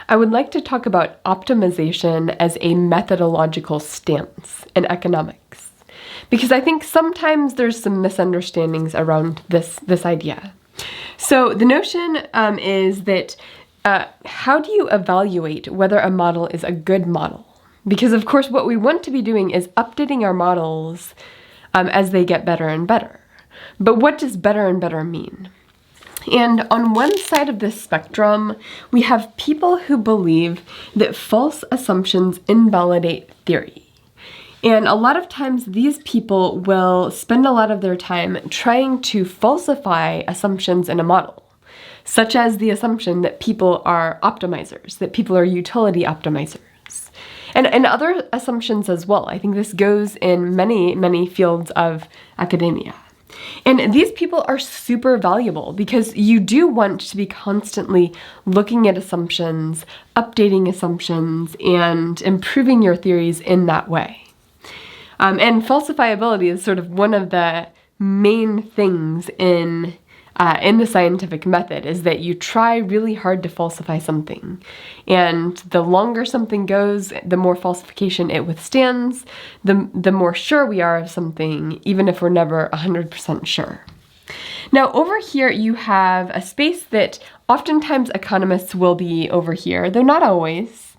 I would like to talk about optimization as a methodological stance in economics, because I think sometimes there's some misunderstandings around this idea. So the notion is that how do you evaluate whether a model is a good model? Because of course what we want to be doing is updating our models as they get better and better. But what does better and better mean? And on one side of this spectrum, we have people who believe that false assumptions invalidate theory. And a lot of times these people will spend a lot of their time trying to falsify assumptions in a model, such as the assumption that people are optimizers, that people are utility optimizers, and other assumptions as well. I think this goes in many fields of academia. And these people are super valuable because you do want to be constantly looking at assumptions, updating assumptions, and improving your theories in that way. And falsifiability is sort of one of the main things in the scientific method, is that you try really hard to falsify something. And the longer something goes, the more falsification it withstands, the more sure we are of something, even if we're never 100% sure. Now over here you have a space that oftentimes economists will be over here, though not always.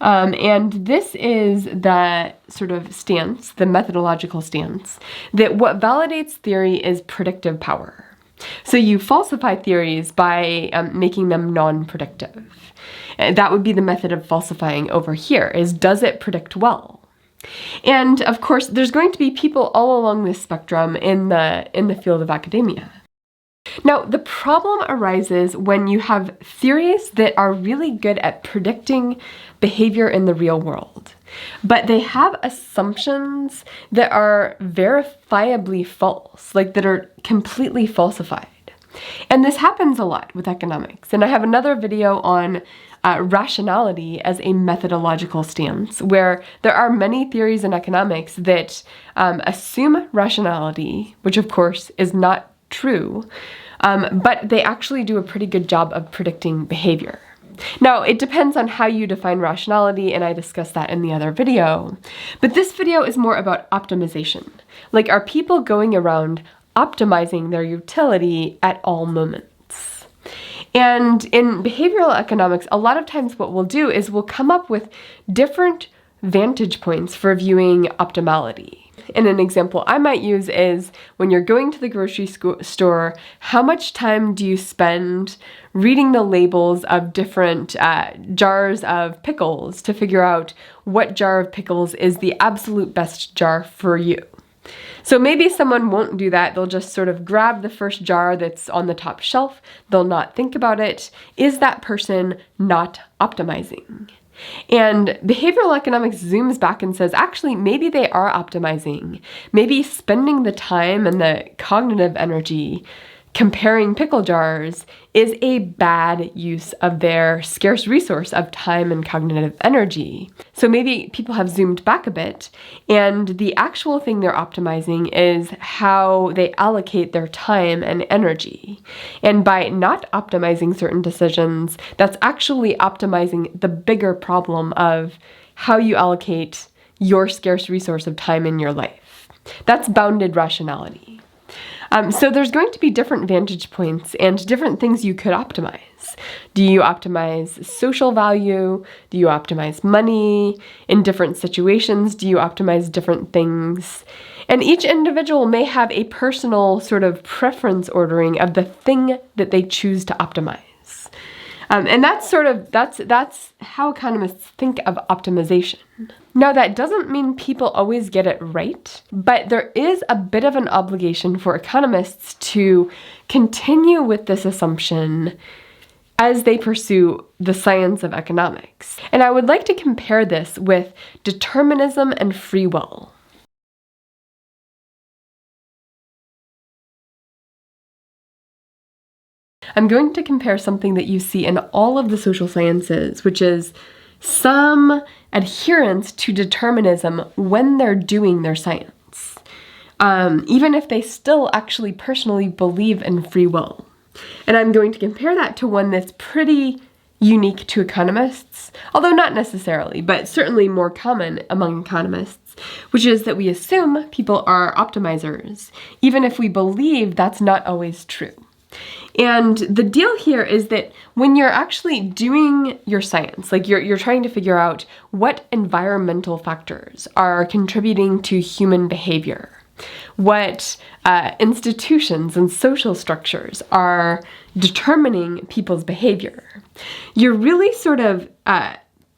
And this is the sort of stance, the methodological stance, that what validates theory is predictive power. So you falsify theories by making them non-predictive. That would be the method of falsifying over here, is does it predict well? And of course, there's going to be people all along this spectrum in the field of academia. Now, the problem arises when you have theories that are really good at predicting behavior in the real world, but they have assumptions that are verifiably false, like that are completely falsified. And this happens a lot with economics. And I have another video on rationality as a methodological stance, where there are many theories in economics that assume rationality, which of course is not true, but they actually do a pretty good job of predicting behavior. Now, it depends on how you define rationality, and I discussed that in the other video. But this video is more about optimization. Like, are people going around optimizing their utility at all moments? And in behavioral economics, a lot of times what we'll do is we'll come up with different vantage points for viewing optimality. And an example I might use is when you're going to the grocery store, how much time do you spend reading the labels of different jars of pickles to figure out what jar of pickles is the absolute best jar for you? So maybe someone won't do that. They'll just sort of grab the first jar that's on the top shelf. They'll not think about it. Is that person not optimizing? And behavioral economics zooms back and says, actually, maybe they are optimizing. Maybe spending the time and the cognitive energy comparing pickle jars is a bad use of their scarce resource of time and cognitive energy. So maybe people have zoomed back a bit, and the actual thing they're optimizing is how they allocate their time and energy. And by not optimizing certain decisions, that's actually optimizing the bigger problem of how you allocate your scarce resource of time in your life. That's bounded rationality. So there's going to be different vantage points and different things you could optimize. Do you optimize social value? Do you optimize money? In different situations, do you optimize different things? And each individual may have a personal sort of preference ordering of the thing that they choose to optimize. And that's how economists think of optimization. Now, that doesn't mean people always get it right, but there is a bit of an obligation for economists to continue with this assumption as they pursue the science of economics. And I would like to compare this with determinism and free will. I'm going to compare something that you see in all of the social sciences, which is some adherence to determinism when they're doing their science, even if they still actually personally believe in free will. And I'm going to compare that to one that's pretty unique to economists, although not necessarily, but certainly more common among economists, which is that we assume people are optimizers, even if we believe that's not always true. And the deal here is that when you're actually doing your science, like you're trying to figure out what environmental factors are contributing to human behavior, what institutions and social structures are determining people's behavior, you're really sort of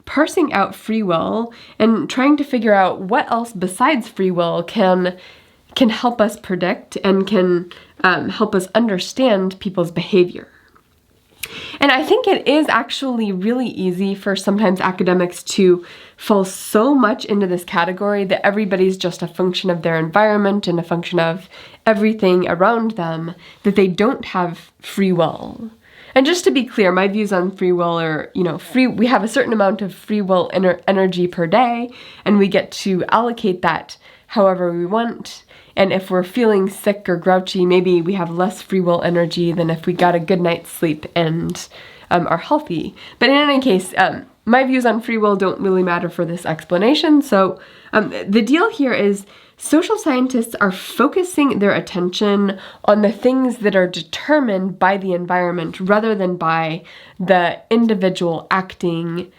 parsing out free will and trying to figure out what else besides free will can help us predict and can help us understand people's behavior. And I think it is actually really easy for sometimes academics to fall so much into this category that everybody's just a function of their environment and a function of everything around them, that they don't have free will. And just to be clear, my views on free will are, we have a certain amount of free will energy per day, and we get to allocate that however we want. And if we're feeling sick or grouchy, maybe we have less free will energy than if we got a good night's sleep and are healthy. But in any case, my views on free will don't really matter for this explanation. So the deal here is social scientists are focusing their attention on the things that are determined by the environment rather than by the individual acting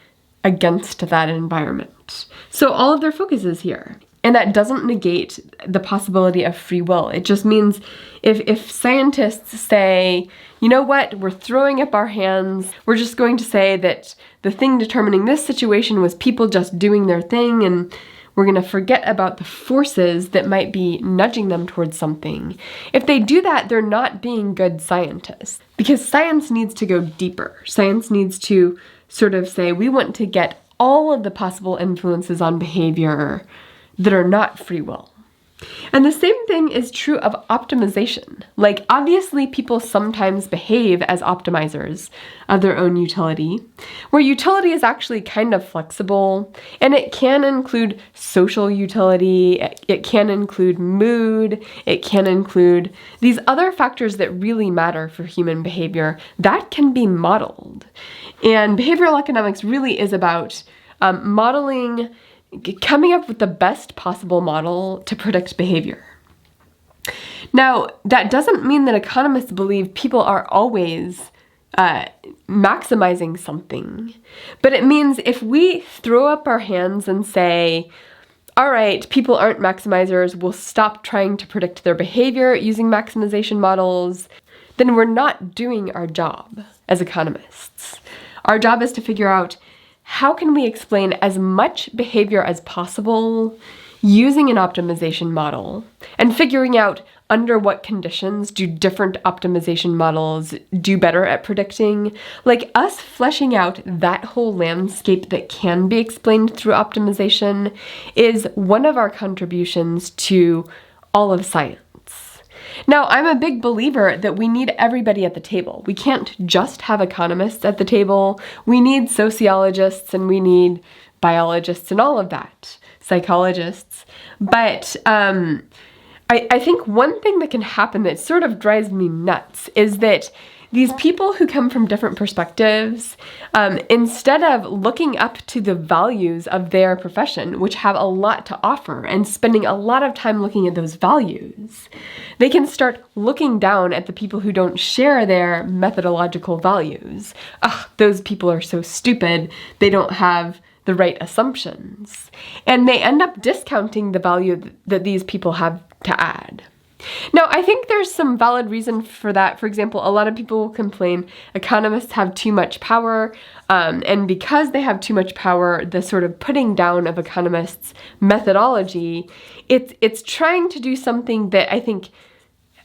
against that environment. So all of their focus is here. And that doesn't negate the possibility of free will. It just means if scientists say, you know what, we're throwing up our hands, we're just going to say that the thing determining this situation was people just doing their thing, and we're going to forget about the forces that might be nudging them towards something. If they do that, they're not being good scientists, because science needs to go deeper. Science needs to sort of say, we want to get all of the possible influences on behavior that are not free will. And the same thing is true of optimization. Like, obviously people sometimes behave as optimizers of their own utility, where utility is actually kind of flexible, and it can include social utility, it can include mood, it can include these other factors that really matter for human behavior that can be modeled. And behavioral economics really is about modeling, coming up with the best possible model to predict behavior. Now, that doesn't mean that economists believe people are always maximizing something, but it means if we throw up our hands and say, all right, people aren't maximizers, we'll stop trying to predict their behavior using maximization models, then we're not doing our job as economists. Our job is to figure out, how can we explain as much behavior as possible using an optimization model, and figuring out under what conditions do different optimization models do better at predicting? Like, us fleshing out that whole landscape that can be explained through optimization is one of our contributions to all of science. Now, I'm a big believer that we need everybody at the table. We can't just have economists at the table. We need sociologists and we need biologists and all of that, psychologists. But I think one thing that can happen that sort of drives me nuts is that these people who come from different perspectives, instead of looking up to the values of their profession, which have a lot to offer, and spending a lot of time looking at those values, they can start looking down at the people who don't share their methodological values. Ugh, those people are so stupid, they don't have the right assumptions. And they end up discounting the value that these people have to add. Now, I think there's some valid reason for that. For example, a lot of people will complain economists have too much power, and because they have too much power, the sort of putting down of economists' methodology, it's trying to do something that I think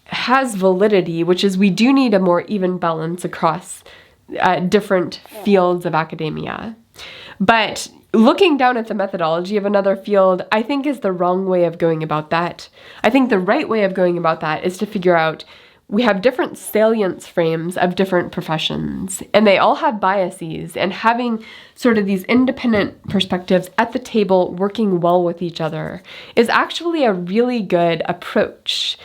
has validity, which is we do need a more even balance across different fields of academia. But looking down at the methodology of another field, I think, is the wrong way of going about that. I think the right way of going about that is to figure out we have different salience frames of different professions, and they all have biases, and having sort of these independent perspectives at the table working well with each other is actually a really good approach.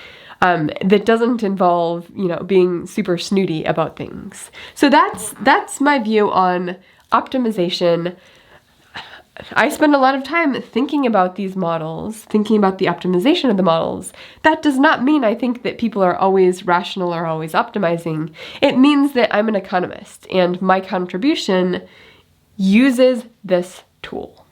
that doesn't involve, being super snooty about things. So that's my view on optimization. I spend a lot of time thinking about these models, thinking about the optimization of the models. That does not mean I think that people are always rational or always optimizing. It means that I'm an economist, and my contribution uses this tool.